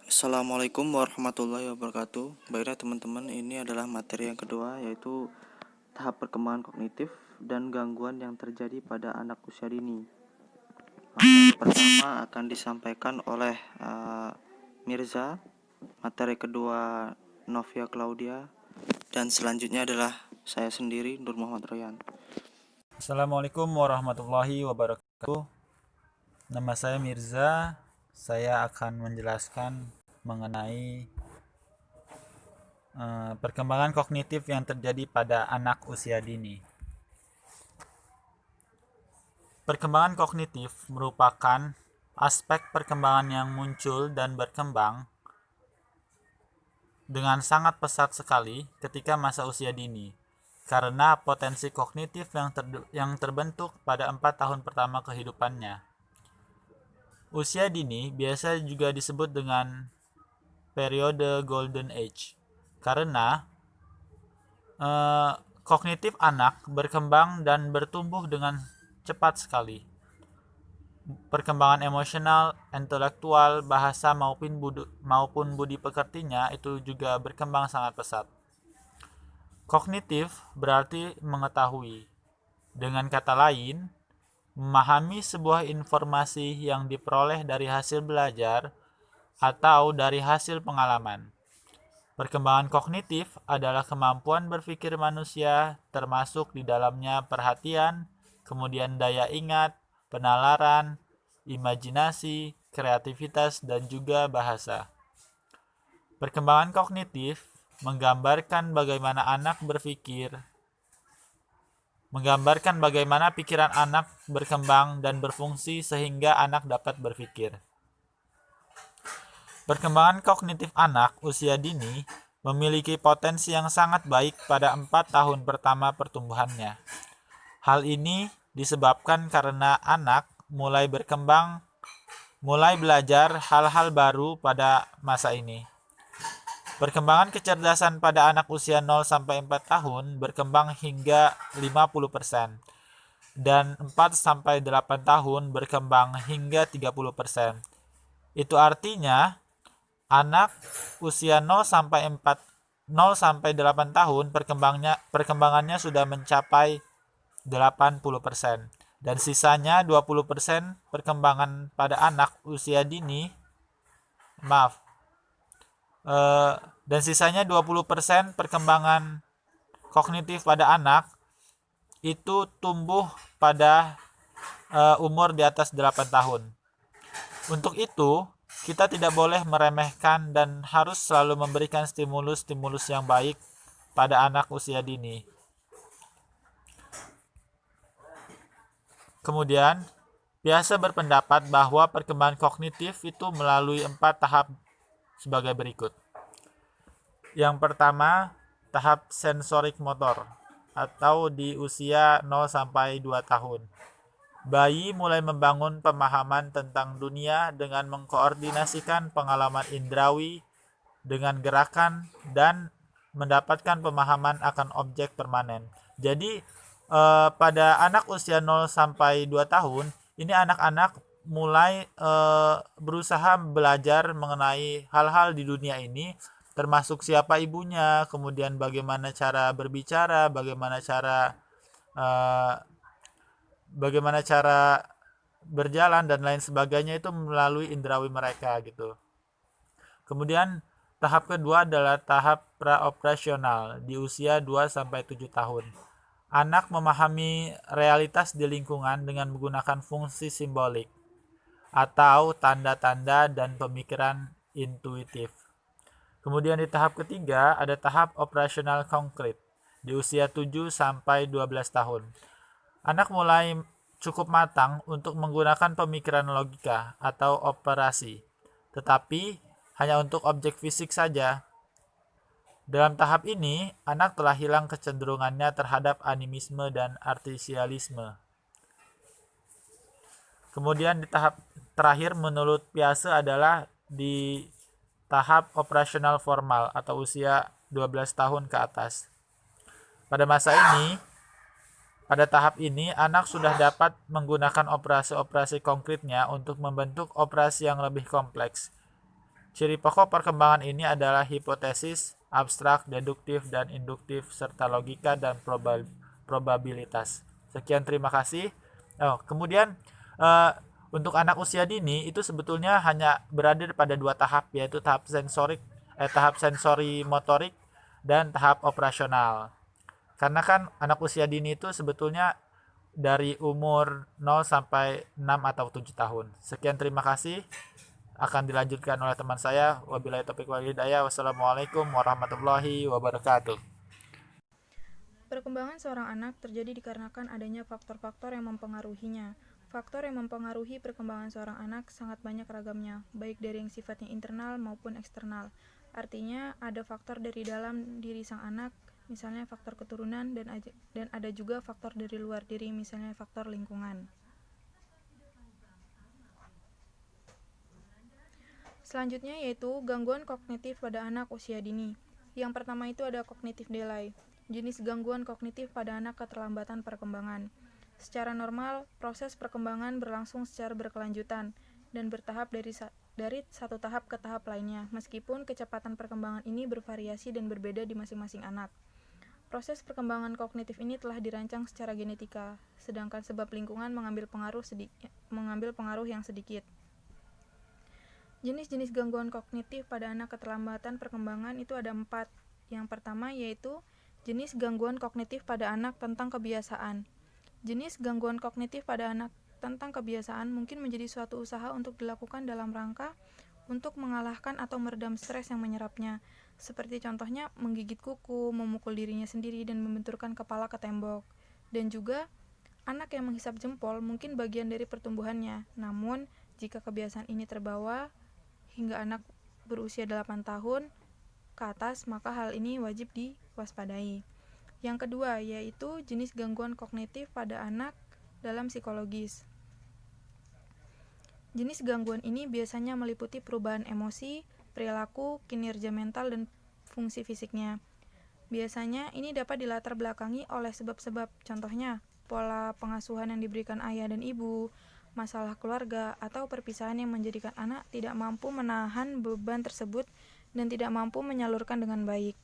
Assalamualaikum warahmatullahi wabarakatuh. Baiklah teman-teman, ini adalah materi yang kedua, yaitu tahap perkembangan kognitif dan gangguan yang terjadi pada anak usia dini. Materi pertama akan disampaikan oleh Mirza, materi kedua Novia Claudia, dan selanjutnya adalah saya sendiri, Nur Muhammad Royan. Assalamualaikum warahmatullahi wabarakatuh. Nama saya Mirza. Saya akan menjelaskan mengenai perkembangan kognitif yang terjadi pada anak usia dini. Perkembangan kognitif merupakan aspek perkembangan yang muncul dan berkembang dengan sangat pesat sekali ketika masa usia dini, karena potensi kognitif yang terbentuk pada 4 tahun pertama kehidupannya. Usia dini biasa juga disebut dengan periode Golden Age, karena kognitif anak berkembang dan bertumbuh dengan cepat sekali. Perkembangan emosional, intelektual, bahasa maupun budi pekertinya itu juga berkembang sangat pesat. Kognitif berarti mengetahui. Dengan kata lain, memahami sebuah informasi yang diperoleh dari hasil belajar atau dari hasil pengalaman. Perkembangan kognitif adalah kemampuan berpikir manusia, termasuk di dalamnya perhatian, kemudian daya ingat, penalaran, imajinasi, kreativitas, dan juga bahasa. Perkembangan kognitif menggambarkan bagaimana pikiran anak berkembang dan berfungsi sehingga anak dapat berpikir. Perkembangan kognitif anak usia dini memiliki potensi yang sangat baik pada 4 tahun pertama pertumbuhannya. Hal ini disebabkan karena anak mulai belajar hal-hal baru pada masa ini. Perkembangan kecerdasan pada anak usia 0-4 tahun berkembang hingga 50%, dan 4-8 tahun berkembang hingga 30%. Itu artinya anak usia 0-8 tahun perkembangannya sudah mencapai 80%, dan sisanya 20% perkembangan pada anak usia dini dan sisanya 20% perkembangan kognitif pada anak itu tumbuh pada umur di atas 8 tahun. Untuk itu, kita tidak boleh meremehkan dan harus selalu memberikan stimulus-stimulus yang baik pada anak usia dini. Kemudian, biasa berpendapat bahwa perkembangan kognitif itu melalui 4 tahap sebagai berikut. Yang pertama, tahap sensorik motor atau di usia 0-2 tahun. Bayi mulai membangun pemahaman tentang dunia dengan mengkoordinasikan pengalaman indrawi dengan gerakan dan mendapatkan pemahaman akan objek permanen. Jadi pada anak usia 0-2 tahun, ini anak-anak mulai berusaha belajar mengenai hal-hal di dunia ini, termasuk siapa ibunya, kemudian bagaimana cara berbicara, bagaimana cara berjalan dan lain sebagainya, itu melalui indrawi mereka gitu. Kemudian tahap kedua adalah tahap praoperasional di usia 2-7 tahun. Anak memahami realitas di lingkungan dengan menggunakan fungsi simbolik atau tanda-tanda dan pemikiran intuitif. Kemudian di tahap ketiga ada tahap operasional konkret di usia 7-12 tahun. Anak mulai cukup matang untuk menggunakan pemikiran logika atau operasi, tetapi hanya untuk objek fisik saja. Dalam tahap ini, anak telah hilang kecenderungannya terhadap animisme dan artificialisme. Kemudian di tahap terakhir menurut Piaget adalah di tahap operasional formal atau usia 12 tahun ke atas. Pada tahap ini, anak sudah dapat menggunakan operasi-operasi konkretnya untuk membentuk operasi yang lebih kompleks. Ciri pokok perkembangan ini adalah hipotesis, abstrak, deduktif, dan induktif, serta logika dan probabilitas. Sekian, terima kasih. Kemudian untuk anak usia dini itu sebetulnya hanya berada pada dua tahap, yaitu tahap sensori motorik dan tahap operasional. Karena kan anak usia dini itu sebetulnya dari umur 0 sampai 6 atau 7 tahun. Sekian, terima kasih. Akan dilanjutkan oleh teman saya. Wabillahi taufiq wal hidayah. Wassalamualaikum warahmatullahi wabarakatuh. Perkembangan seorang anak terjadi dikarenakan adanya faktor-faktor yang mempengaruhinya. Faktor yang mempengaruhi perkembangan seorang anak sangat banyak ragamnya, baik dari yang sifatnya internal maupun eksternal. Artinya, ada faktor dari dalam diri sang anak, misalnya faktor keturunan, dan ada juga faktor dari luar diri, misalnya faktor lingkungan. Selanjutnya yaitu gangguan kognitif pada anak usia dini. Yang pertama itu ada cognitive delay, jenis gangguan kognitif pada anak keterlambatan perkembangan. Secara normal, proses perkembangan berlangsung secara berkelanjutan dan bertahap dari satu tahap ke tahap lainnya, meskipun kecepatan perkembangan ini bervariasi dan berbeda di masing-masing anak. Proses perkembangan kognitif ini telah dirancang secara genetika, sedangkan sebab lingkungan mengambil pengaruh yang sedikit. Jenis-jenis gangguan kognitif pada anak keterlambatan perkembangan itu ada 4. Yang pertama yaitu jenis gangguan kognitif pada anak tentang kebiasaan. Jenis gangguan kognitif pada anak tentang kebiasaan mungkin menjadi suatu usaha untuk dilakukan dalam rangka untuk mengalahkan atau meredam stres yang menyerapnya. Seperti contohnya menggigit kuku, memukul dirinya sendiri, dan membenturkan kepala ke tembok. Dan juga anak yang menghisap jempol mungkin bagian dari pertumbuhannya. Namun, jika kebiasaan ini terbawa hingga anak berusia 8 tahun ke atas, maka hal ini wajib diwaspadai. Yang kedua, yaitu jenis gangguan kognitif pada anak dalam psikologis. Jenis gangguan ini biasanya meliputi perubahan emosi, perilaku, kinerja mental, dan fungsi fisiknya. Biasanya ini dapat dilatar belakangi oleh sebab-sebab, contohnya pola pengasuhan yang diberikan ayah dan ibu, masalah keluarga, atau perpisahan yang menjadikan anak tidak mampu menahan beban tersebut dan tidak mampu menyalurkan dengan baik.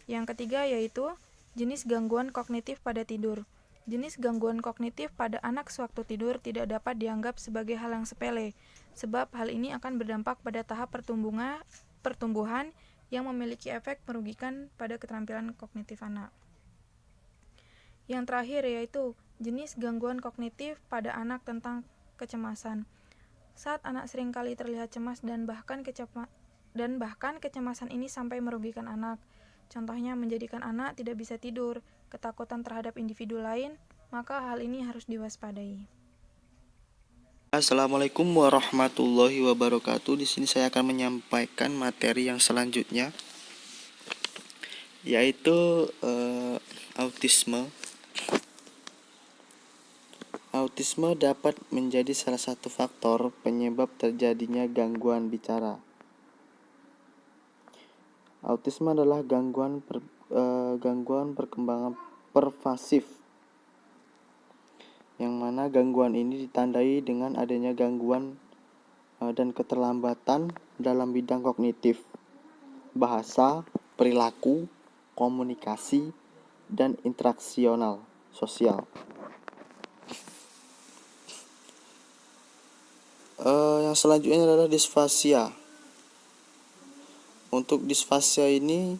Yang ketiga yaitu jenis gangguan kognitif pada tidur. Jenis gangguan kognitif pada anak sewaktu tidur tidak dapat dianggap sebagai hal yang sepele, sebab hal ini akan berdampak pada tahap pertumbuhan yang memiliki efek merugikan pada keterampilan kognitif anak. Yang terakhir yaitu jenis gangguan kognitif pada anak tentang kecemasan. Saat anak seringkali terlihat cemas dan bahkan kecemasan ini sampai merugikan anak. Contohnya menjadikan anak tidak bisa tidur, ketakutan terhadap individu lain, maka hal ini harus diwaspadai. Assalamualaikum warahmatullahi wabarakatuh. Di sini saya akan menyampaikan materi yang selanjutnya, yaitu autisme. Autisme dapat menjadi salah satu faktor penyebab terjadinya gangguan bicara. Autisme adalah gangguan perkembangan pervasif, yang mana gangguan ini ditandai dengan adanya gangguan dan keterlambatan dalam bidang kognitif, bahasa, perilaku, komunikasi, dan interaksional sosial. Yang selanjutnya adalah disfasia. Untuk disfasia ini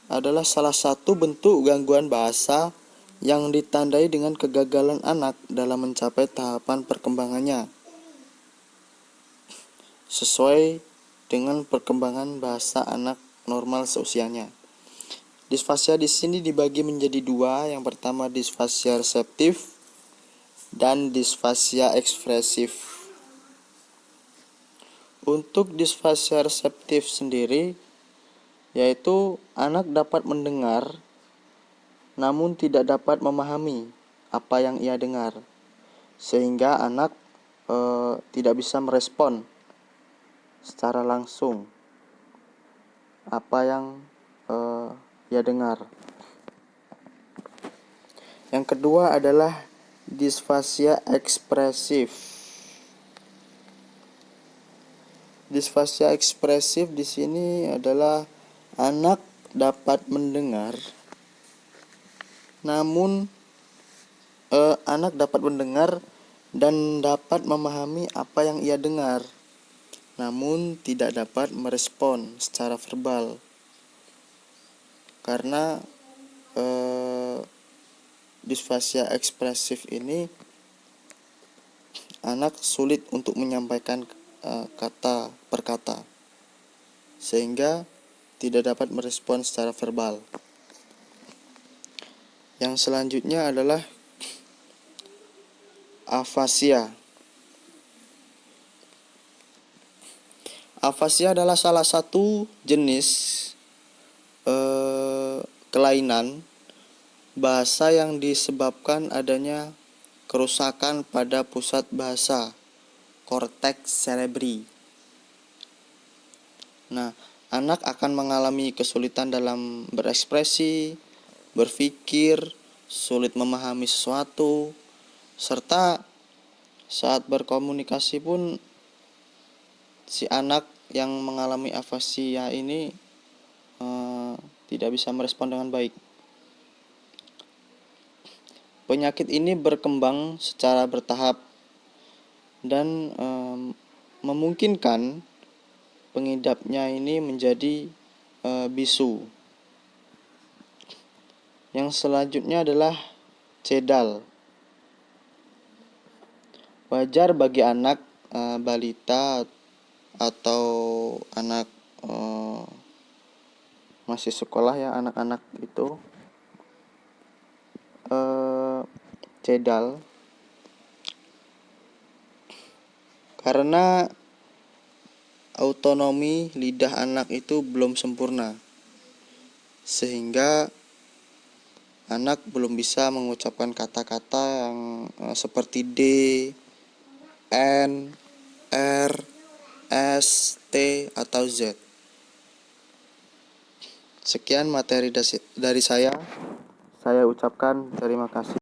adalah salah satu bentuk gangguan bahasa yang ditandai dengan kegagalan anak dalam mencapai tahapan perkembangannya sesuai dengan perkembangan bahasa anak normal seusianya. Disfasia di sini dibagi menjadi dua. Yang pertama disfasia reseptif dan disfasia ekspresif. Untuk disfasia reseptif sendiri, yaitu anak dapat mendengar namun tidak dapat memahami apa yang ia dengar, sehingga anak tidak bisa merespon secara langsung apa yang ia dengar. Yang kedua adalah disfasia ekspresif. Disfasia ekspresif di sini adalah anak dapat mendengar, namun anak dapat mendengar dan dapat memahami apa yang ia dengar, namun tidak dapat merespon secara verbal. Karena disfasia ekspresif ini anak sulit untuk menyampaikan kata per kata, sehingga tidak dapat merespon secara verbal. Yang selanjutnya adalah afasia. Afasia adalah salah satu jenis kelainan bahasa yang disebabkan adanya kerusakan pada pusat bahasa, korteks cerebri. Nah, anak akan mengalami kesulitan dalam berekspresi, berpikir, sulit memahami sesuatu, serta saat berkomunikasi pun si anak yang mengalami afasia ini tidak bisa merespon dengan baik. Penyakit ini berkembang secara bertahap dan memungkinkan pengidapnya ini menjadi bisu. Yang selanjutnya adalah cedal. Wajar bagi anak balita atau anak masih sekolah ya, anak-anak itu cedal karena autonomi lidah anak itu belum sempurna, sehingga anak belum bisa mengucapkan kata-kata yang seperti D, N, R, S, T, atau Z. Sekian materi dari saya. Saya ucapkan terima kasih.